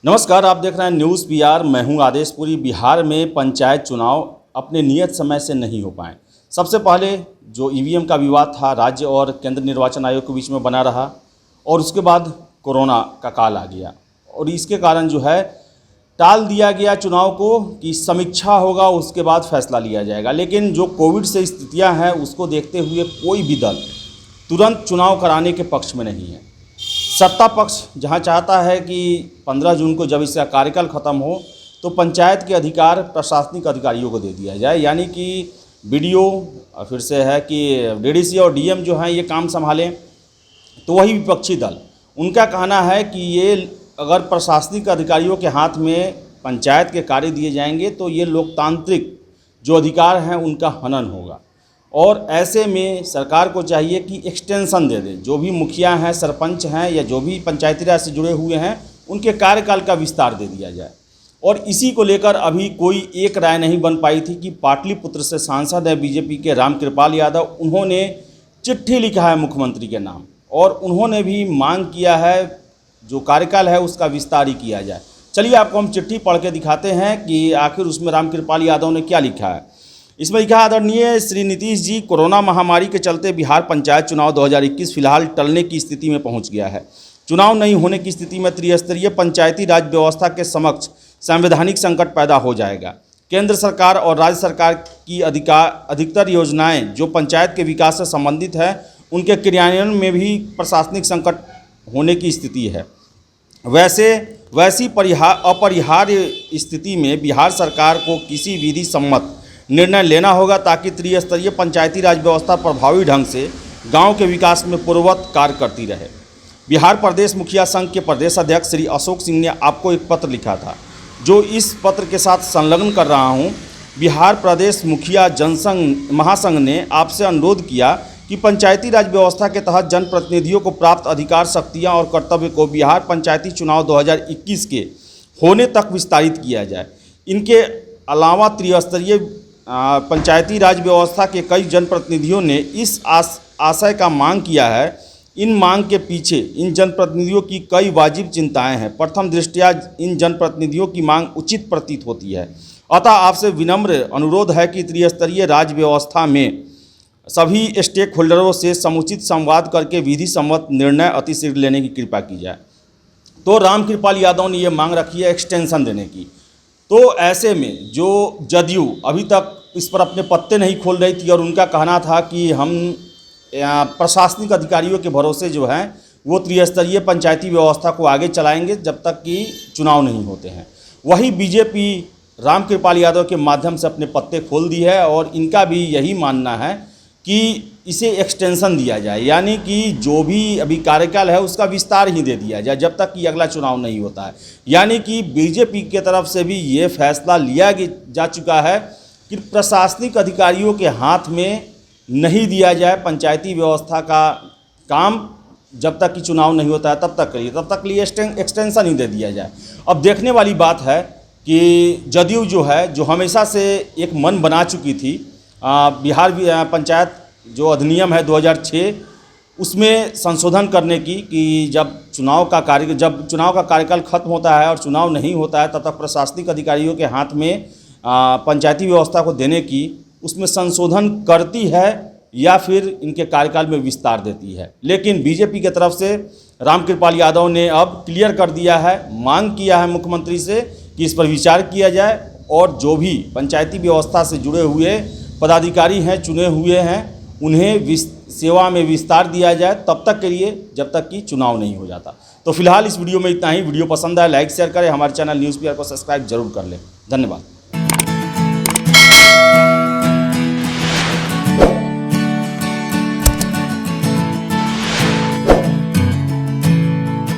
नमस्कार, आप देख रहे हैं न्यूज़ पीआर। मैं हूं आदेश पुरी। बिहार में पंचायत चुनाव अपने नियत समय से नहीं हो पाए। सबसे पहले जो ईवीएम का विवाद था राज्य और केंद्र निर्वाचन आयोग के बीच में बना रहा, और उसके बाद कोरोना का काल आ गया और इसके कारण जो है टाल दिया गया चुनाव को कि समीक्षा होगा, उसके बाद फैसला लिया जाएगा। लेकिन जो कोविड से स्थितियाँ हैं उसको देखते हुए कोई भी दल तुरंत चुनाव कराने के पक्ष में नहीं है। सत्ता पक्ष जहां चाहता है कि 15 जून को जब इसका कार्यकाल ख़त्म हो तो पंचायत के अधिकार प्रशासनिक अधिकारियों को दे दिया जाए, यानी कि बीडीओ फिर से है कि डीडीसी और डीएम जो हैं ये काम संभालें। तो वही विपक्षी दल, उनका कहना है कि ये अगर प्रशासनिक अधिकारियों के हाथ में पंचायत के कार्य दिए जाएंगे तो ये लोकतांत्रिक जो अधिकार हैं उनका हनन होगा, और ऐसे में सरकार को चाहिए कि एक्सटेंशन दे दे। जो भी मुखिया हैं, सरपंच हैं या जो भी पंचायती राज से जुड़े हुए हैं उनके कार्यकाल का विस्तार दे दिया जाए। और इसी को लेकर अभी कोई एक राय नहीं बन पाई थी कि पाटलिपुत्र से सांसद है बीजेपी के रामकृपाल यादव, उन्होंने चिट्ठी लिखा है मुख्यमंत्री के नाम और उन्होंने भी मांग किया है जो कार्यकाल है उसका विस्तार ही किया जाए। चलिए आपको हम चिट्ठी पढ़ के दिखाते हैं कि आखिर उसमें रामकृपाल यादव ने क्या लिखा है। इसमें लिखा, आदरणीय श्री नीतीश जी, कोरोना महामारी के चलते बिहार पंचायत चुनाव 2021 फिलहाल टलने की स्थिति में पहुंच गया है। चुनाव नहीं होने की स्थिति में त्रिस्तरीय पंचायती राज व्यवस्था के समक्ष संवैधानिक संकट पैदा हो जाएगा। केंद्र सरकार और राज्य सरकार की अधिकतर योजनाएं जो पंचायत के विकास से संबंधित है उनके क्रियान्वयन में भी प्रशासनिक संकट होने की स्थिति है। वैसी अपरिहार्य स्थिति में बिहार सरकार को किसी विधि सम्मत निर्णय लेना होगा ताकि त्रिस्तरीय पंचायती राज व्यवस्था प्रभावी ढंग से गांव के विकास में पूर्ववत कार्य करती रहे। बिहार प्रदेश मुखिया संघ के प्रदेश अध्यक्ष श्री अशोक सिंह ने आपको एक पत्र लिखा था, जो इस पत्र के साथ संलग्न कर रहा हूं। बिहार प्रदेश मुखिया जनसंघ महासंघ ने आपसे अनुरोध किया कि पंचायती राज व्यवस्था के तहत जनप्रतिनिधियों को प्राप्त अधिकार, शक्तियाँ और कर्तव्य को बिहार पंचायती चुनाव 2021 के होने तक विस्तारित किया जाए। इनके अलावा त्रिस्तरीय पंचायती राज व्यवस्था के कई जनप्रतिनिधियों ने इस आशय का मांग किया है। इन मांग के पीछे इन जनप्रतिनिधियों की कई वाजिब चिंताएं हैं। प्रथम दृष्टया इन जनप्रतिनिधियों की मांग उचित प्रतीत होती है। अतः आपसे विनम्र अनुरोध है कि त्रिस्तरीय राज व्यवस्था में सभी स्टेक होल्डरों से समुचित संवाद करके विधि सम्मत निर्णय अतिशीघ्र लेने की कृपा की जाए। तो रामकृपाल यादव ने ये मांग रखी है एक्सटेंशन देने की। तो ऐसे में जो जदयू अभी तक इस पर अपने पत्ते नहीं खोल रही थी और उनका कहना था कि हम प्रशासनिक अधिकारियों के भरोसे जो हैं वो त्रिस्तरीय पंचायती व्यवस्था को आगे चलाएंगे जब तक कि चुनाव नहीं होते हैं, वही बीजेपी रामकृपाल यादव के माध्यम से अपने पत्ते खोल दी है और इनका भी यही मानना है कि इसे एक्सटेंशन दिया जाए, यानी कि जो भी अभी कार्यकाल है उसका विस्तार ही दे दिया जाए जब तक कि अगला चुनाव नहीं होता है। यानी कि बीजेपी की तरफ से भी ये फैसला लिया जा चुका है कि प्रशासनिक अधिकारियों के हाथ में नहीं दिया जाए पंचायती व्यवस्था का काम, जब तक कि चुनाव नहीं होता है तब तक लिए एक्सटेंशन ही दे दिया जाए। अब देखने वाली बात है कि जदयू जो है, जो हमेशा से एक मन बना चुकी थी बिहार पंचायत जो अधिनियम है 2006 उसमें संशोधन करने की, कि जब चुनाव का कार्यकाल खत्म होता है और चुनाव नहीं होता है तब तक प्रशासनिक अधिकारियों के हाथ में पंचायती व्यवस्था को देने की, उसमें संशोधन करती है या फिर इनके कार्यकाल में विस्तार देती है। लेकिन बीजेपी की तरफ से रामकृपाल यादव ने अब क्लियर कर दिया है, मांग किया है मुख्यमंत्री से कि इस पर विचार किया जाए और जो भी पंचायती व्यवस्था से जुड़े हुए पदाधिकारी हैं, चुने हुए हैं, उन्हें सेवा में विस्तार दिया जाए तब तक के लिए जब तक कि चुनाव नहीं हो जाता। तो फिलहाल इस वीडियो में इतना ही। वीडियो पसंद आए लाइक शेयर करें, हमारे चैनल न्यूज़ पीआर को सब्सक्राइब जरूर कर लें। धन्यवाद।